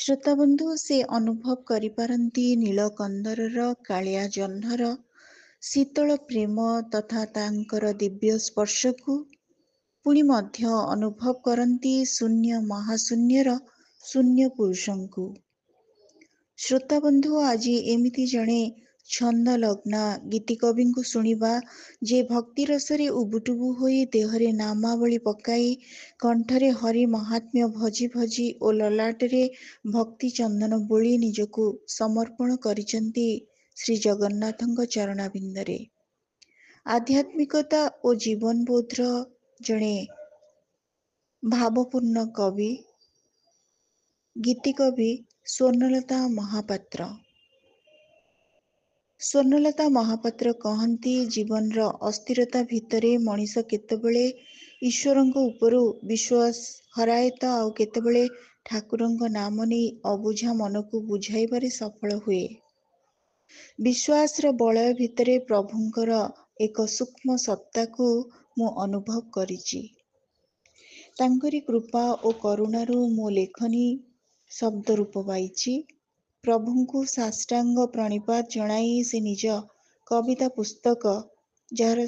ଶ୍ରୋତାବନ୍ଧୁ ସେ ଅନୁଭବ କରିପାରନ୍ତି ନୀଳକନ୍ଦରର କାଳିଆ ଜହ୍ନର ଶୀତଳ ପ୍ରେମ ତଥା ତାଙ୍କର ଦିବ୍ୟ ସ୍ପର୍ଶକୁ। ପୁଣି ମଧ୍ୟ ଅନୁଭବ କରନ୍ତି ଶୂନ୍ୟ ମହାଶୂନ୍ୟର ଶୂନ୍ୟ ପୁରୁଷଙ୍କୁ। ଶ୍ରୋତାବନ୍ଧୁ ଆଜି ଏମିତି ଜଣେ ଛନ୍ଦଲଗ୍ନା ଗୀତିକବିଙ୍କୁ ଶୁଣିବା ଯେ ଭକ୍ତି ରସରେ ଉବୁଟୁବୁ ହୋଇ ଦେହରେ ନାମାବଳୀ ପକାଇ କଣ୍ଠରେ ହରି ମହାତ୍ମ୍ୟ ଭଜି ଭଜି ଓ ଲଲାଟରେ ଭକ୍ତି ଚନ୍ଦନ ବୋଳି ନିଜକୁ ସମର୍ପଣ କରିଛନ୍ତି ଶ୍ରୀ ଜଗନ୍ନାଥଙ୍କ ଚରଣାବିନ୍ଦରେ। ଆଧ୍ୟାତ୍ମିକତା ଓ ଜୀବନବୋଧର ଜଣେ ଭାବପୂର୍ଣ୍ଣ କବି ଗୀତିକବି ସ୍ୱର୍ଣ୍ଣଲତା ମହାପାତ୍ର। ସ୍ୱର୍ଣ୍ଣଲତା ମହାପାତ୍ର କହନ୍ତି, ଜୀବନର ଅସ୍ଥିରତା ଭିତରେ ମଣିଷ କେତେବେଳେ ଈଶ୍ୱରଙ୍କ ଉପରୁ ବିଶ୍ୱାସ ହରାଏ ତ ଆଉ କେତେବେଳେ ଠାକୁରଙ୍କ ନାମ ନେଇ ଅବୁଝା ମନକୁ ବୁଝାଇବାରେ ସଫଳ ହୁଏ। ବିଶ୍ୱାସର ବଳୟ ଭିତରେ ପ୍ରଭୁଙ୍କର ଏକ ସୂକ୍ଷ୍ମ ସତ୍ତାକୁ ମୁଁ ଅନୁଭବ କରିଛି। ତାଙ୍କରି କୃପା ଓ କରୁଣାରୁ ମୋ ଲେଖନୀ ଶବ୍ଦ ରୂପ ପାଇଛି। ପ୍ରଭୁଙ୍କୁ ସାଷ୍ଟାଙ୍ଗ ପ୍ରଣିପାତ ଜଣାଇ ସେ ନିଜ କବିତା ପୁସ୍ତକ, ଯାହାର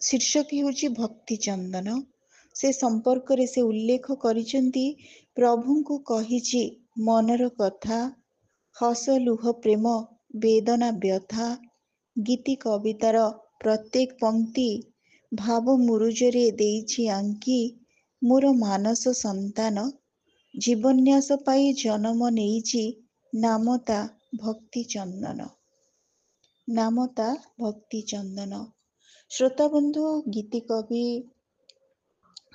ଶୀର୍ଷକ ହେଉଛି ଭକ୍ତି ଚନ୍ଦନ, ସେ ସମ୍ପର୍କରେ ସେ ଉଲ୍ଲେଖ କରିଛନ୍ତି, ପ୍ରଭୁଙ୍କୁ କହିଛି ମନର କଥା, ହସ ଲୁହ ପ୍ରେମ ବେଦନା ବ୍ୟଥା। ଗୀତି କବିତାର ପ୍ରତ୍ୟେକ ପଂକ୍ତି ଭାବ ମୁରୁଜରେ ଦେଇଛି ଆଙ୍କି। ମୋର ମାନସ ସନ୍ତାନ ଜୀବନ୍ୟାସ ପାଇ ଜନମ ନେଇଛି, ନାମତା ଭକ୍ତି ଚନ୍ଦନ। ନାମତା ଭକ୍ତି ଚନ୍ଦନ। ଶ୍ରୋତାବନ୍ଧୁ, ଗୀତିକବି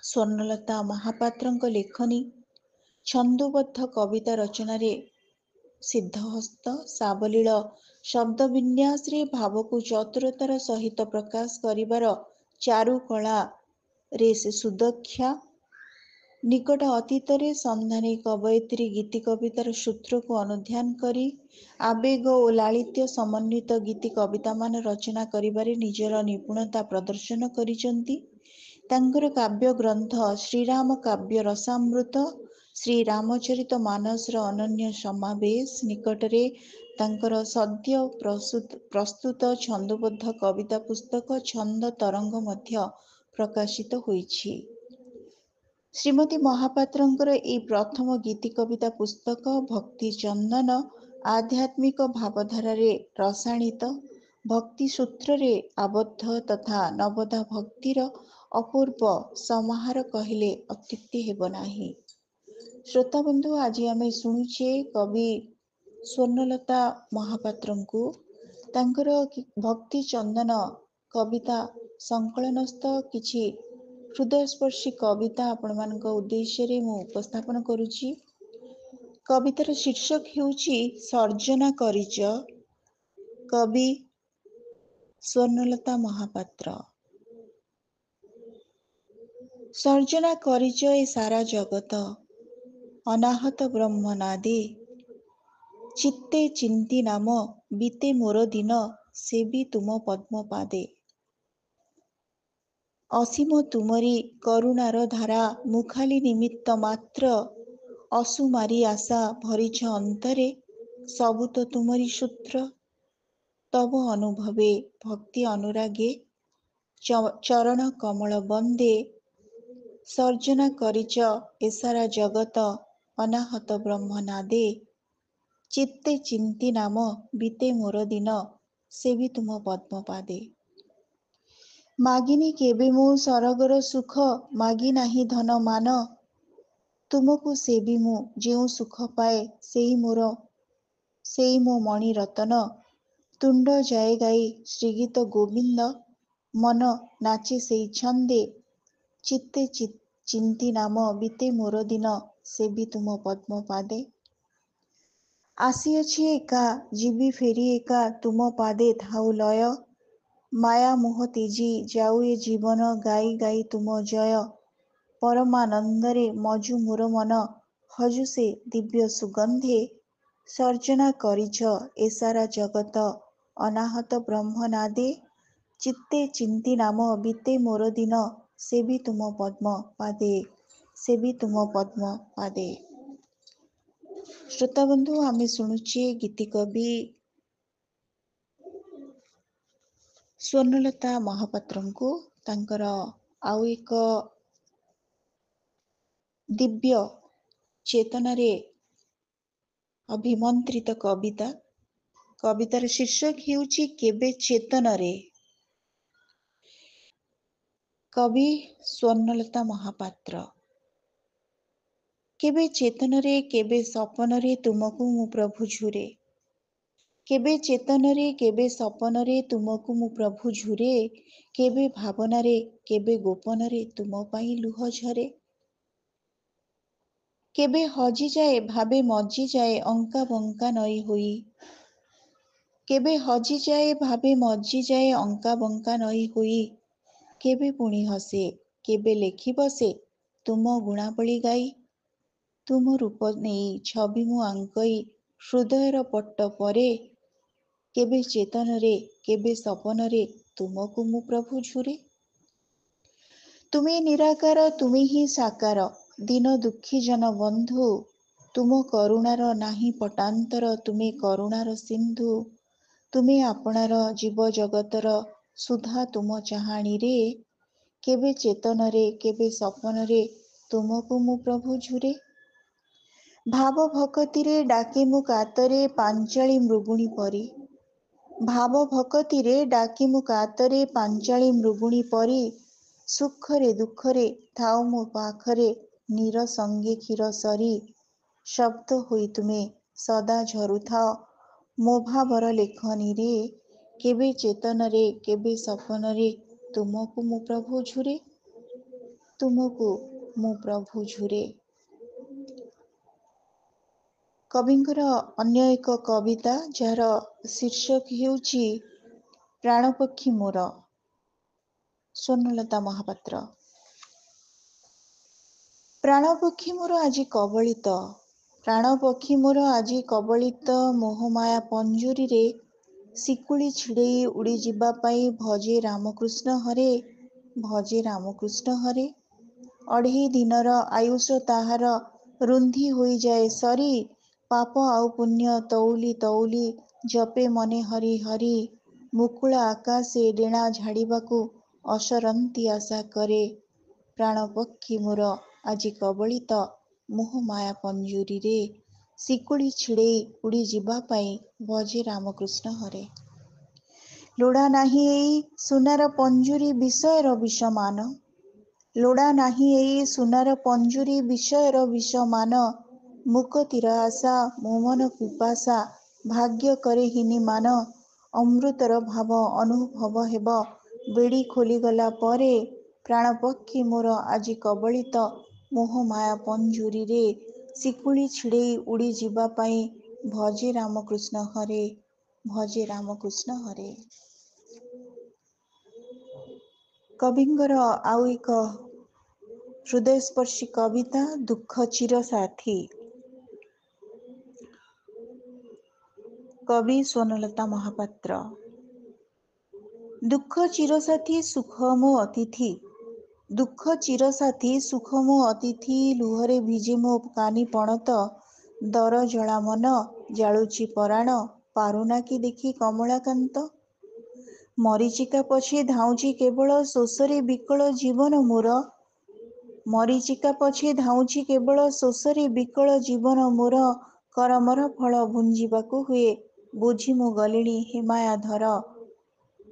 ସ୍ୱର୍ଣ୍ଣଲତା ମହାପାତ୍ରଙ୍କ ଲେଖନୀ ଛନ୍ଦୋବଦ୍ଧ କବିତା ରଚନାରେ ସିଦ୍ଧହସ୍ତ, ସାବଲୀଳ ଶବ୍ଦ ବିନ୍ୟାସରେ ଭାବକୁ ଚତୁରତାର ସହିତ ପ୍ରକାଶ କରିବାର ଚାରୁକଳାରେ ସେ ସୁଦକ୍ଷା। ନିକଟ ଅତୀତରେ ସନ୍ଧାନୀ କବୟିତ୍ରୀ ଗୀତି କବିତାର ସୂତ୍ରକୁ ଅନୁଧ୍ୟାନ କରି ଆବେଗ ଓ ଲାଳିତ୍ୟ ସମନ୍ୱିତ ଗୀତି କବିତାମାନ ରଚନା କରିବାରେ ନିଜର ନିପୁଣତା ପ୍ରଦର୍ଶନ କରିଛନ୍ତି। ତାଙ୍କର କାବ୍ୟ ଗ୍ରନ୍ଥ ଶ୍ରୀରାମ କାବ୍ୟ ରସାମୃତ, ଶ୍ରୀରାମଚରିତ ମାନସର ଅନନ୍ୟ ସମାବେଶ ନିକଟରେ ତାଙ୍କର ସଦ୍ୟ ପ୍ରସ୍ତୁତ ଛନ୍ଦୋବଦ୍ଧ କବିତା ପୁସ୍ତକ ଛନ୍ଦ ତରଙ୍ଗ ମଧ୍ୟ ପ୍ରକାଶିତ ହୋଇଛି। ଶ୍ରୀମତୀ ମହାପାତ୍ରଙ୍କର ଏହି ପ୍ରଥମ ଗୀତି କବିତା ପୁସ୍ତକ ଭକ୍ତି ଚନ୍ଦନ ଆଧ୍ୟାତ୍ମିକ ଭାବଧାରାରେ ରସାଣିତ, ଭକ୍ତି ସୂତ୍ରରେ ଆବଦ୍ଧ ତଥା ନବଦା ଭକ୍ତିର ଅପୂର୍ବ ସମାହାର କହିଲେ ଅତ୍ୟୁକ୍ତି ହେବ ନାହିଁ। ଶ୍ରୋତାବନ୍ଧୁ, ଆଜି ଆମେ ଶୁଣୁଛେ କବି ସ୍ୱର୍ଣ୍ଣଲତା ମହାପାତ୍ରଙ୍କୁ ତାଙ୍କର ଭକ୍ତି ଚନ୍ଦନ କବିତା ସଂକଳନସ୍ଥ କିଛି ହୃଦୟସ୍ପର୍ଶୀ କବିତା ଆପଣମାନଙ୍କ ଉଦ୍ଦେଶ୍ୟରେ ମୁଁ ଉପସ୍ଥାପନ କରୁଛି। କବିତାର ଶୀର୍ଷକ ହେଉଛି ସର୍ଜନା କରିଚ। କବି ସ୍ୱର୍ଣ୍ଣଲତା ମହାପାତ୍ର। ସର୍ଜନା କରିଚ ଏ ସାରା ଜଗତ, ଅନାହତ ବ୍ରହ୍ମନାଦେ। ଚିତ୍ତେ ଚିନ୍ତି ନାମ ବିତେ ମୋର ଦିନ, ସେବି ତୁମ ପଦ୍ମ ପାଦେ। ଅସୀମ ତୁମରି କରୁଣାର ଧାରା, ମୁଖାଲି ନିମିତ୍ତ ମାତ୍ର। ଅସୁମାରି ଆଶା ଭରିଛ ଅନ୍ତରେ, ସବୁ ତ ତୁମରି ସୂତ୍ର। ତବ ଅନୁଭବେ ଭକ୍ତି ଅନୁରାଗେ, ଚରଣ କମଳ ବନ୍ଦେ। ସର୍ଜନା କରିଚ ଏ ସାରା ଜଗତ, ଅନାହତ ବ୍ରହ୍ମନାଦେ। ଚିତ୍ତେ ଚିନ୍ତି ନାମ ବିତେ ମୋର ଦିନ, ସେବି ତୁମ ପଦ୍ମ ପାଦେ। ମାଗିନି କେବେ ମୁଁ ସରଗର ସୁଖ, ମାଗି ନାହିଁ ଧନ ମାନ। ତୁମକୁ ସେବି ମୁଁ ଯେଉଁ ସୁଖ ପାଏ, ସେଇ ମୋ ମଣି ରତନ। ତୁଣ୍ଡ ଯାଏ ଗାଇ ଶ୍ରୀଗୀତ ଗୋବିନ୍ଦ, ମନ ନାଚେ ସେଇ ଛନ୍ଦେ। ଚିତ୍ତେ ଚିନ୍ତି ନାମ ବିତେ ମୋର ଦିନ, ସେବି ତୁମ ପଦ୍ମ ପାଦେ। ଆସିଅଛି ଏକା ଯିବି ଫେରି ଏକା, ତୁମ ପାଦେ ଥାଉ ଲୟ। ମାୟା ମୋହ ତେଜି ଯାଉ ଏ ଜୀବନ, ଗାଇ ଗାଇ ତୁମ ଜୟ। ପରମାନନ୍ଦରେ ମଜୁ ମୋର ମନ, ହଜୁ ସେ ଦିବ୍ୟ ସୁଗନ୍ଧେ। ସର୍ଜନା କରିଛ ଏ ସାରା ଜଗତ, ଅନାହତ ବ୍ରହ୍ମନାଦେ। ଚିତ୍ତେ ଚିନ୍ତି ନାମ ବିତେ ମୋର ଦିନ, ସେବି ତୁମ ପଦ୍ମ ପାଦେ। ସେବି ତୁମ ପଦ୍ମ ପାଦେ। श्रोता बंधु आमे शुणुचे गीति कवि स्वर्णलता महापात्र को तांकर आउ एक दिव्य चेतना रे अभिमंत्रित कवितार शीर्षक हेउची केबे चेतन रे। कवि स्वर्णलता महापात्र। केबे चेतन रे केबे सपन रे तुमको मु प्रभु झुरे, केबे चेतन रे केबे सपन रे तुमको मु प्रभु झुरे, केबे भावना रे केबे गोपन रे तुम पाई लुह झरे, केबे हजी जाए भाबे मजी जाए अंका बंका नई हुई, केबे हजी जाए भाबे मजी जाए अंका बंका नई हुई, केबे पुणी हसे केबे लेखी बसे तुम गुणावली गाई, तुम रूप नहीं छवि मु आंकई हृदयर पट्ट परे, केबे चेतन रे केबे सपन रे तुमको मु प्रभु झुरे। तुमे निराकार तुमे ही साकार दीन दुखी जन बंधु, तुम करुणार नाही पटांतर तुमे करुणार सिंधु, तुमे आपणार जीव जगतर सुधा तुम चाहाणी रे, केबे चेतन रे केबे सपन रे तुमको मु प्रभु झुरे। भाव भक्ति रे डाके मु कातरे पांचाली मृगुणी परी, भाव भक्ति रे डाके मु कातरे पांचाली मृगुणी परी, सुखरे दुखरे थाओ मो पाखरे नीर संगे क्षीर सरी, शब्द होई तुमे सदा झरुथाओ मो भावर लेखनी रे, केबे चेतन रे केबे सपन रे तुमको मु प्रभु झुरे, तुमको मु प्रभु झुरे। कविंकर अन्य एक कविता जार शीर्षक हेउची प्राणपक्षी मोर, स्वर्णलता महापात्र। प्राणपक्षी मोर आजी कबलित, प्राणपक्षी मोर आजी कबलित मोहमाया पंजुरी रे, शिकुली छिड़ेई उड़ी जिबा पाई भजे रामकृष्ण हरे, भजे रामकृष्ण हरे। अढ़ेई दिनर आयुष ताहार रुंधी होई जाए सरी, पाप आउ पुण्य तौली तौली जपे मने हरि हरि, मुकुला आकाशे डेणा झाड़िबाकू असरंती आशा करे, प्राणपक्षी मोर आजी कबलित मोहमाया पंजुरी रे, शिकुली छिड़ेई उड़ी जिबा पाई भजे रामकृष्ण हरे। लोड़ा नाही एई सुनार पंजुरी विषयर विषमान, लोड़ा नाही एई सुनार पंजुरी विषयर विषमान, मुकतिर आशा मोमन पिपाशा भाग्य करे हिनीमान, अमृतर भाव अनुभव हेब बेड़ी खोलीगला परे, प्राणपक्षी मोर आजी कबलित मोहमाया पंजुरी रे, शिकुली छिड़ेई उड़ी जिबा पाई भजे रामकृष्ण हरे, भजे रामकृष्ण हरे। कविंकर आउ एक हृदयस्पर्शी कविता दुख चिर साथी। कवि स्वर्णलता महापात्र। दुख चिरसाथी सुख मो अतिथि, दुख चिरसाथी सुख मो अतिथि, लुहरे भिजे मो कानी पणत, दर जला मन जालुची पराण पारुना कि देखी कमलाकांत, मरीचिका पछे धाउची केवल शोषरे विकल जीवन मोर, मरीचिका पछे धाउची केवल शोषरे विकल जीवन मोर, करमर फल भुंजिबाकू हुए बुझी मु गलिणी हे मायाधर,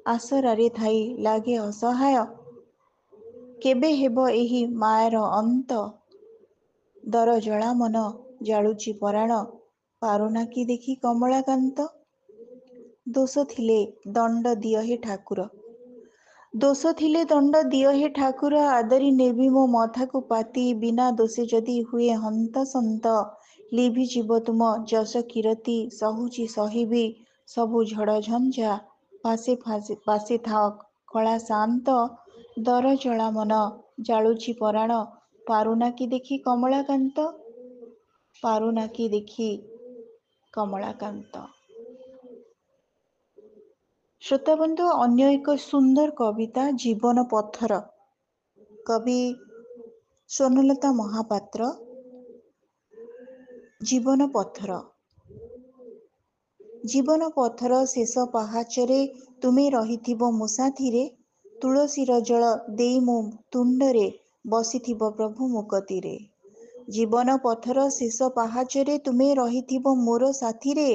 आसरारे थाई लागे असहाय, केबे हेब एही मायार अंत, दर जला मन जालुची पराण पारुना कि देखी कमलाकांत। दोष थिले दंड दिय हे ठाकुर, दोष थिले दंड दिय हे ठाकुर, आदरी नेबी मो मथाकू पाती, बिना दोषे जदि हुए हंत संत, लिभि जीव तुम जस किरती, सहुची सहिबी सबु झड़ झंझा, पासे पासे था कला शांत, दर जला मन जालुची पराण पारुना कि देखी कमलाकांत, पारुना कि देखी कमलाकांत। श्रोताबंधु अन्य एक सुंदर कविता जीवन पथर, कवि स्वर्णलता महापात्र। ଜୀବନ ପଥର। ଜୀବନ ପଥର ଶେଷ ପାହାଚରେ ତୁମେ ରହିଥିବ ମୋ ସାଥିରେ, ତୁଳସୀର ଜଳ ଦେଇ ମୋ ତୁଣ୍ଡରେ ବସିଥିବ ପ୍ରଭୁ ମୋ କତିରେ। ଜୀବନ ପଥର ଶେଷ ପାହାଚରେ ତୁମେ ରହିଥିବ ମୋର ସାଥିରେ,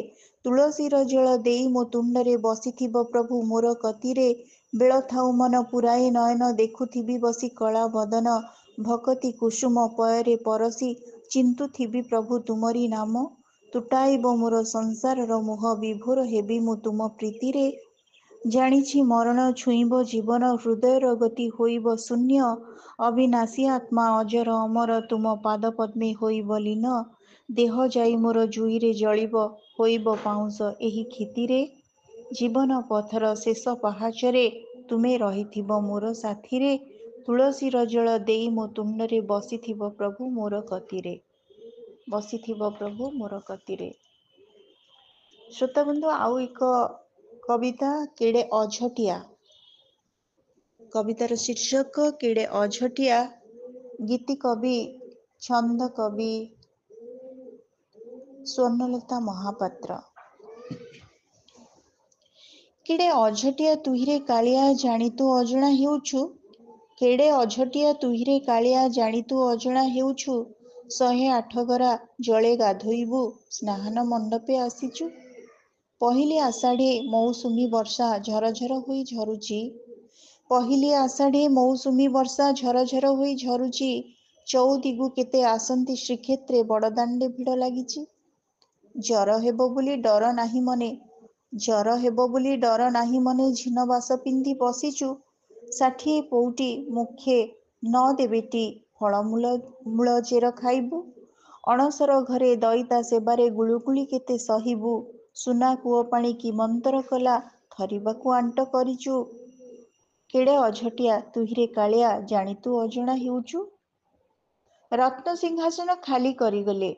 ତୁଳସୀର ଜଳ ଦେଇ ମୋ ତୁଣ୍ଡରେ ବସିଥିବ ପ୍ରଭୁ ମୋର କତିରେ। ବେଳ ଥାଉ ମନ ପୁରାଏ ନୟନ, ଦେଖୁଥିବି ବସି କଳା ବଦନ, ଭକତି କୁସୁମ ପୟରେ ପରଶି, ଚିନ୍ତୁଥିବି ପ୍ରଭୁ ତୁମରି ନାମ। ତୁଟାଇବ ମୋର ସଂସାରର ମୋହ, ବିଭୋର ହେବି ମୁଁ ତୁମ ପ୍ରୀତିରେ। ଜାଣିଛି ମରଣ ଛୁଇଁବ ଜୀବନ, ହୃଦୟର ଗତି ହୋଇବ ଶୂନ୍ୟ, ଅବିନାଶୀ ଆତ୍ମା ଅଜର ଅମର, ତୁମ ପାଦ ପଦ୍ମେ ହୋଇବ ଲୀନ। ଦେହ ଯାଇ ମୋର ଜୁଇରେ ଜଳିବ, ହୋଇବ ପାଉଁଶ ଏହି କ୍ଷିତିରେ। ଜୀବନ ପଥର ଶେଷ ପାହାଚରେ ତୁମେ ରହିଥିବ ମୋର ସାଥିରେ, ତୁଳସୀର ଜଳ ଦେଇ ମୋ ତୁଣ୍ଡରେ ବସିଥିବ ପ୍ରଭୁ ମୋର କତିରେ। ବସିଥିବ ପ୍ରଭୁ ମୋର କତିରେ। ଶ୍ରୋତାବନ୍ଧୁ, ଆଉ ଏକ କବିତା, କେଡ଼େ ଅଝଟିଆ। କବିତାର ଶୀର୍ଷକ କେଡ଼େ ଅଝଟିଆ। ଗୀତି କବି, ଛନ୍ଦ କବି ସ୍ୱର୍ଣ୍ଣଲତା ମହାପାତ୍ର। କେଡ଼େ ଅଝଟିଆ ତୁହିରେ କାଳିଆ, ଜାଣି ତୁ ଅଜଣା ହେଉଛୁ। କେଡ଼େ ଅଝଟିଆ ତୁହିରେ କାଳିଆ, ଜାଣି ତୁ ଅଜଣା ହେଉଛୁ। 108 ଗରା ଜଳେ ଗାଧୋଇବୁ, ସ୍ନାନ ମଣ୍ଡପେ ଆସିଛୁ। ପହିଲି ଆଷାଢ଼େ ମୌସୁମୀ ବର୍ଷା, ଝରଝର ହୋଇ ଝରୁଛି। ପହିଲି ଆଷାଢ଼େ ମୌସୁମୀ ବର୍ଷା, ଝରଝର ହୋଇ ଝରୁଛି। ଚଉଦିଗୁ କେତେ ଆସନ୍ତି ଶ୍ରୀକ୍ଷେତ୍ରେ, ବଡ଼ଦାଣ୍ଡେ ଭିଡ଼ ଲାଗିଛି। ଜର ହେବ ବୋଲି ଡର ନାହିଁ ମନେ, ଜର ହେବ ବୋଲି ଡର ନାହିଁ ମନେ, ଝିନ ବାସ ପିନ୍ଧି ବସିଛୁ। 60 ପଉଟି ମୁଖେ ନ ଦେବେଟି, ଫଳମୂଳ ଚେର ଖାଇବୁ। ଅଣସର ଘରେ ଦଇତା ସେବାରେ, ଗୁଳୁଗୁଳି କେତେ ସହିବୁ। ସୁନା କୂଅ ପାଣି କି ମନ୍ତର କଲା, ଥରିବାକୁ ଆଣ୍ଟ କରିଛୁ। କେଡ଼େ ଅଝଟିଆ ତୁହିରେ କାଳିଆ, ଜାଣି ତୁ ଅଜଣା ହେଉଛୁ। ରତ୍ନ ସିଂହାସନ ଖାଲି କରିଗଲେ,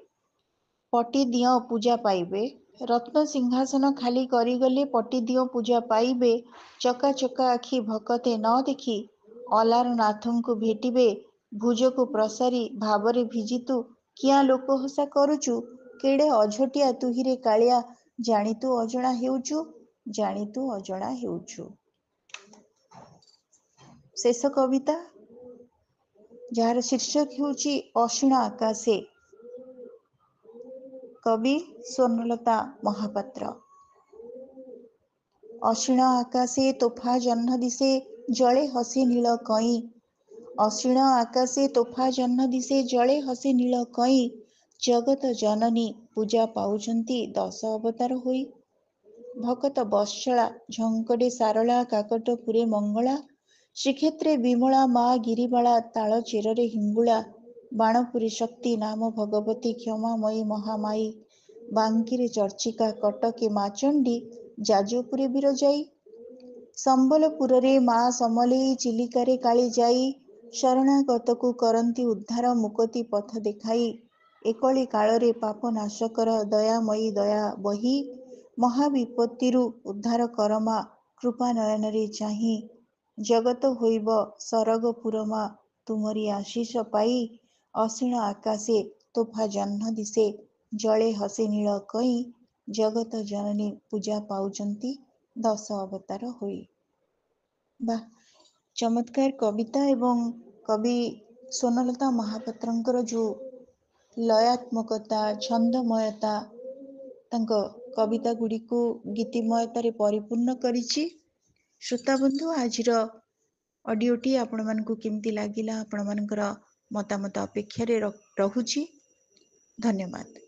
ପଟି ଦିଅଁ ପୂଜା ପାଇବେ। ରତ୍ନ ସିଂହାସନ ଖାଲି କରିଗଲେ, ପଟି ଦିଅଁ ପୂଜା ପାଇବେ। ଚକା ଚକା ଆଖି ଭକତେ ନ ଦେଖି, ଅଲାରନାଥଙ୍କୁ ଭେଟିବେ। ଭୁଜକୁ ପ୍ରସାରି ଭାବରେ ଭିଜି ତୁ, କିଆଁ ଲୋକ ହସା କରୁଛୁ। କେଡ଼େ ଅଝଟିଆ ତୁହିରେ କାଳିଆ, ଜାଣି ତୁ ଅଜଣା ହେଉଛୁ। ଜାଣି ତୁ ଅଜଣା ହେଉଛୁ। ଶେଷ କବିତା, ଯାହାର ଶୀର୍ଷକ ହେଉଛି ଅଶୀଣ ଆକାଶେ। କବି ସ୍ୱର୍ଣ୍ଣଲତା ମହାପାତ୍ର। ଅଶୀଣ ଆକାଶେ ତୋଫା ଜହ୍ନ ଦିଶେ, ଜଳେ ହସେ ନୀଳ କଇଁ। ଅଶୀଣ ଆକାଶେ ତୋଫା ଜହ୍ନ ଦିଶେ, ଜଳେ ହସେ ନୀଳ କଇଁ। ଜଗତ ଜନନୀ ପୂଜା ପାଉଛନ୍ତି, 10 ଅବତାର ହୋଇ। ଭକତ ବତ୍ସଳା ଝଙ୍କଡ଼େ ସାରଳା, କାକଟପୁରେ ମଙ୍ଗଳା। ଶ୍ରୀକ୍ଷେତ୍ରେ ବିମଳା ମା ଗିରିବାଳା, ତାଳ ଚେରରେ ହିଙ୍ଗୁଳା। ବାଣପୁରେ ଶକ୍ତି ନାମ ଭଗବତୀ, କ୍ଷମାମୟୀ ମହାମାୟୀ। ବାଙ୍କିରେ ଚର୍ଚ୍ଚିକା, କଟକେ ମା ଚଣ୍ଡୀ, ଯାଜପୁରେ ବିରଜାଇ। ସମ୍ବଲପୁରରେ ମା ସମଲେଇ, ଚିଲିକାରେ କାଳିଜାଇ। ଶରଣାଗତକୁ କରନ୍ତି ଉଦ୍ଧାର, ମୁକତି ପଥ ଦେଖାଇ। ଏକଳି କାଳରେ ପାପ ନାଶକର, ଦୟାମୟୀ ଦୟା ବହି। ମହାବିପତ୍ତିରୁ ଉଦ୍ଧାର କର ମା, କୃପା ନୟନରେ ଚାହିଁ। ଜଗତ ହୋଇବ ସରଗପୁର ମା, ତୁମରି ଆଶିଷ ପାଇ। ଅଶୀଣ ଆକାଶେ ତୋଫା ଜହ୍ନ ଦିଶେ, ଜଳେ ହସେ ନୀଳ କଇଁ। ଜଗତ ଜନନୀ ପୂଜା ପାଉଛନ୍ତି, 10 ଅବତାର ହୋଇ। ବା, ଚମତ୍କାର କବିତା। ଏବଂ କବି ସ୍ୱର୍ଣ୍ଣଲତା ମହାପାତ୍ରଙ୍କର ଯେଉଁ ଲୟାତ୍ମକତା, ଛନ୍ଦମୟତା ତାଙ୍କ କବିତା ଗୁଡ଼ିକୁ ଗୀତିମୟତାରେ ପରିପୂର୍ଣ୍ଣ କରିଛି। ଶ୍ରୋତାବନ୍ଧୁ, ଆଜିର ଅଡ଼ିଓଟି ଆପଣମାନଙ୍କୁ କେମିତି ଲାଗିଲା, ଆପଣମାନଙ୍କର ମତାମତ ଅପେକ୍ଷାରେ ରହୁଛି। ଧନ୍ୟବାଦ।